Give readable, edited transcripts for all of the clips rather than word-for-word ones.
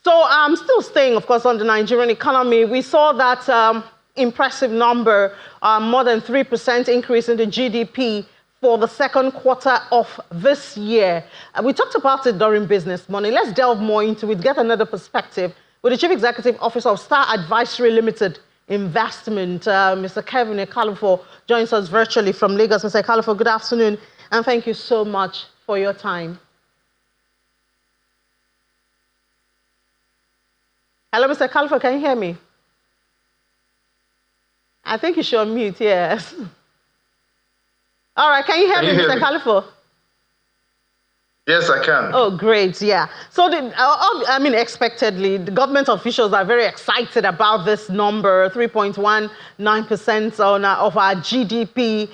So still staying, of course, on the Nigerian economy, we saw that impressive number, more than 3% increase in the GDP for the second quarter of this year. We talked about it during Business Morning. Let's delve more into it, get another perspective with the Chief Executive Officer of Star Advisory Limited Investment, Mr. Kevin Ekalufo, joins us virtually from Lagos. Mr. Ekalufo, good afternoon, and thank you so much for your time. Hello, Mr. Ekalufo, can you hear me? I think you should unmute, yes. All right, can you hear me, Mr. Ekalufo? Yes, I can. Oh, great, yeah. So, expectedly, the government officials are very excited about this number, 3.19% of our GDP.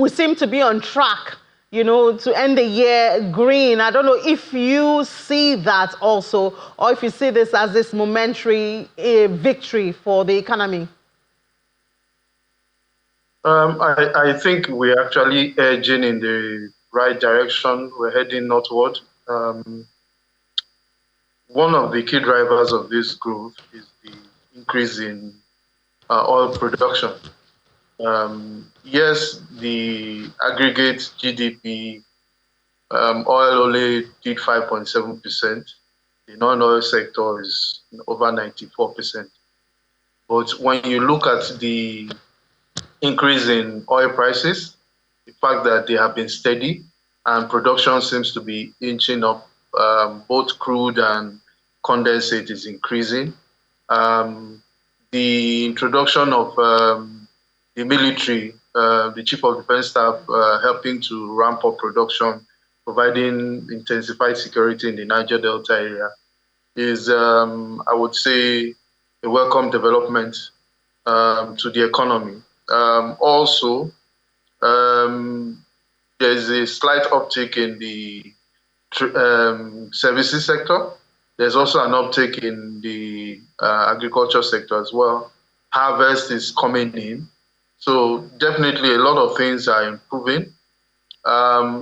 We seem to be on track, to end the year green. I don't know if you see that also, or if you see this as this momentary victory for the economy. I think we're actually edging in the right direction. We're heading northward. One of the key drivers of this growth is the increase in oil production. Yes, the aggregate GDP, oil only did 5.7%. The non-oil sector is over 94%. But when you look at the increase in oil prices, the fact that they have been steady and production seems to be inching up, both crude and condensate is increasing. The introduction of the military, the Chief of Defense Staff helping to ramp up production, providing intensified security in the Niger Delta area is, I would say, a welcome development to the economy. Also, there's a slight uptick in the services sector. There's also an uptick in the agriculture sector as well. Harvest is coming in. So definitely a lot of things are improving.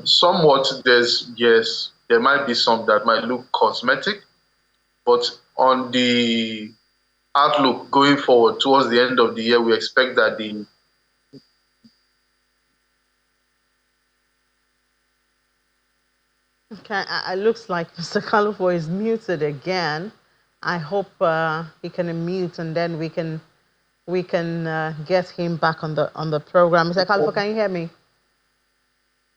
Somewhat, there might be some that might look cosmetic, but on the outlook going forward towards the end of the year, we expect that the Okay, it looks like Mr. Ekalufo is muted again. I hope he can unmute and then we can get him back on the program. Mr. Ekalufo, can you hear me?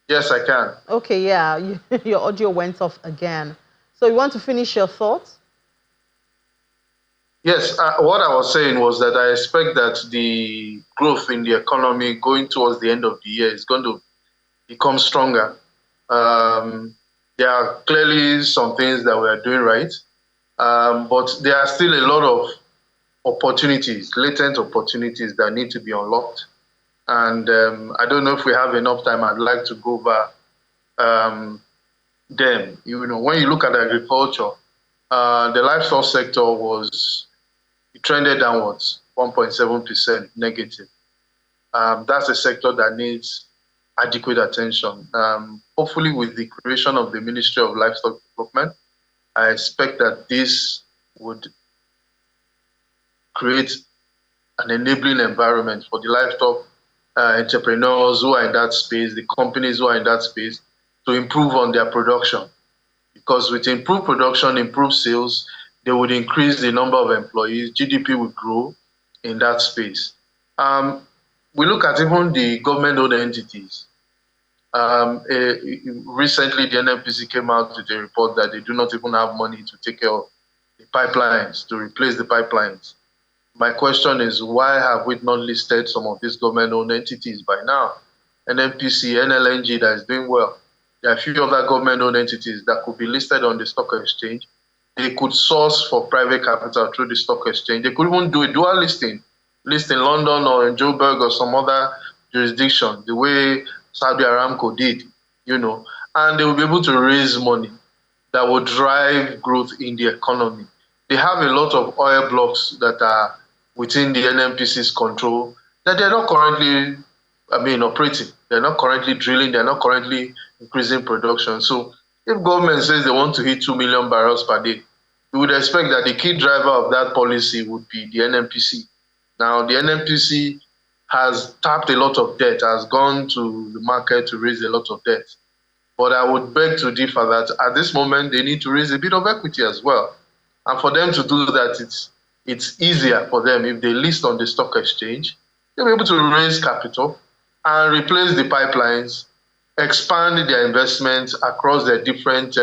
Yes, I can. Okay, yeah, your audio went off again. So you want to finish your thoughts? Yes, what I was saying was that I expect that the growth in the economy going towards the end of the year is going to become stronger. There are clearly some things that we are doing right, but there are still a lot of opportunities, latent opportunities that need to be unlocked. And I don't know if we have enough time. I'd like to go over them. When you look at agriculture, the livestock sector trended downwards, 1.7% negative. That's a sector that needs adequate attention. Hopefully, with the creation of the Ministry of Livestock Development, I expect that this would create an enabling environment for the livestock entrepreneurs who are in that space, the companies who are in that space, to improve on their production. Because with improved production, improved sales, they would increase the number of employees, GDP would grow in that space. We look at even the government-owned entities. Recently, the NNPC came out with a report that they do not even have money to take care of the pipelines, to replace the pipelines. My question is, why have we not listed some of these government-owned entities by now? NNPC, NLNG that is doing well. There are a few other government-owned entities that could be listed on the stock exchange. They could source for private capital through the stock exchange. They could even do a dual listing, list in London or in Joburg or some other jurisdiction, the way Saudi Aramco did, and they will be able to raise money that will drive growth in the economy. They have a lot of oil blocks that are within the NNPC's control that they're not currently, operating. They're not currently drilling. They're not currently increasing production. So if government says they want to hit 2 million barrels per day, you would expect that the key driver of that policy would be the NNPC. Now, the NNPC has tapped a lot of debt, has gone to the market to raise a lot of debt. But I would beg to differ that at this moment, they need to raise a bit of equity as well. And for them to do that, it's easier for them if they list on the stock exchange. They'll be able to raise capital and replace the pipelines, expand their investments across their different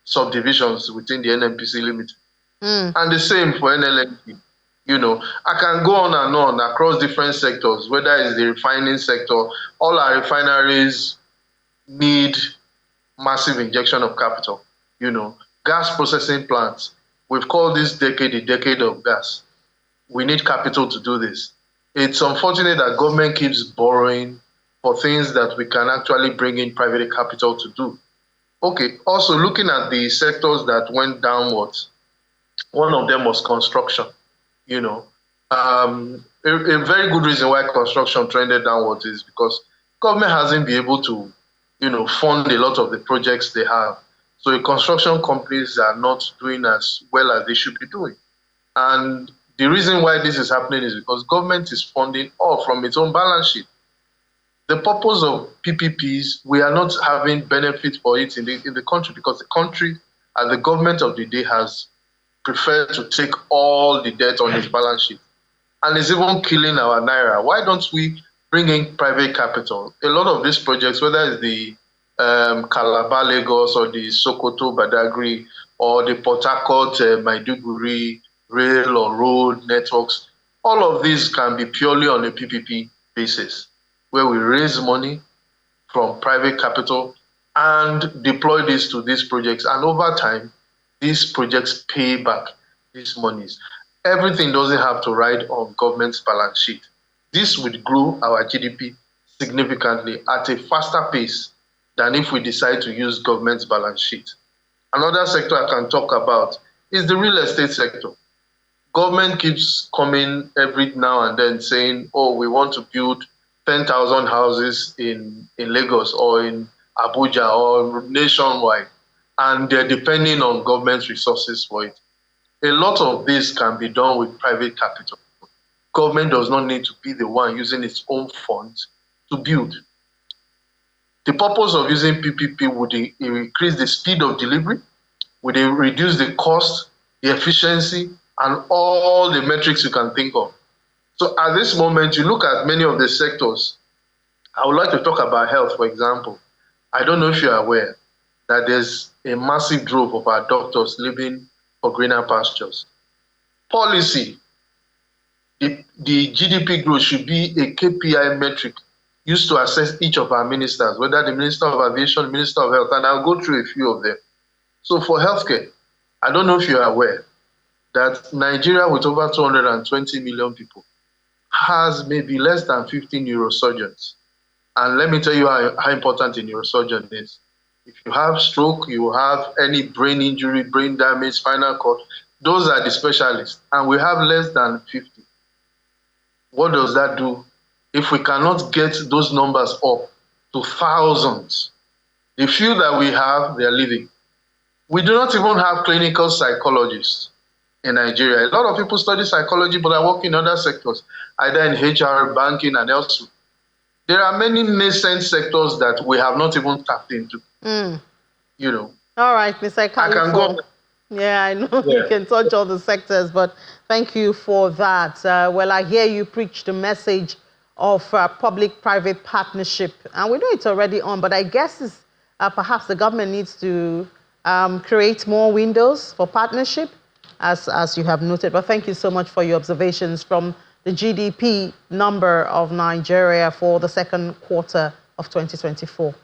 subdivisions within the NNPC Limited. And the same for NLNP. I can go on and on across different sectors, whether it's the refining sector. All our refineries need massive injection of capital. Gas processing plants. We've called this decade the decade of gas. We need capital to do this. It's unfortunate that government keeps borrowing for things that we can actually bring in private capital to do. Okay, also looking at the sectors that went downwards, one of them was construction. A very good reason why construction trended downwards is because government hasn't been able to, fund a lot of the projects they have. So the construction companies are not doing as well as they should be doing. And the reason why this is happening is because government is funding all from its own balance sheet. The purpose of PPPs, we are not having benefit for it in the country because the country and the government of the day has preferred to take all the debt on its balance sheet. And it's even killing our naira. Why don't we bring in private capital? A lot of these projects, whether it's the Calabar, Lagos, or the Sokoto, Badagry, or the Port Harcourt, Maiduguri, rail or road networks, all of these can be purely on a PPP basis, where we raise money from private capital and deploy this to these projects. And over time, these projects pay back these monies. Everything doesn't have to ride on government's balance sheet. This would grow our GDP significantly at a faster pace than if we decide to use government's balance sheet. Another sector I can talk about is the real estate sector. Government keeps coming every now and then saying, oh, we want to build 10,000 houses in Lagos or in Abuja or nationwide, and they're depending on government resources for it. A lot of this can be done with private capital. Government does not need to be the one using its own funds to build. The purpose of using PPP would increase the speed of delivery, would reduce the cost, the efficiency, and all the metrics you can think of. So at this moment, you look at many of the sectors. I would like to talk about health, for example. I don't know if you're aware that there's a massive drove of our doctors living for greener pastures. Policy, the GDP growth should be a KPI metric used to assess each of our ministers, whether the Minister of Aviation, Minister of Health, and I'll go through a few of them. So for healthcare, I don't know if you're aware that Nigeria, with over 220 million people, has maybe less than 15 neurosurgeons. And let me tell you how important a neurosurgeon is. If you have stroke, you have any brain injury, brain damage, spinal cord, those are the specialists. And we have less than 50. What does that do? If we cannot get those numbers up to thousands, the few that we have, they are leaving. We do not even have clinical psychologists in Nigeria. A lot of people study psychology, but are working in other sectors, either in HR, banking, and elsewhere. There are many nascent sectors that we have not even tapped into. All right, Mr. Kali. I can go. Yeah, I know you can touch all the sectors, but thank you for that. Well, I hear you preach the message of public-private partnership, and we know it's already on, but I guess perhaps the government needs to create more windows for partnership, as you have noted. But thank you so much for your observations from the GDP number of Nigeria for the second quarter of 2024.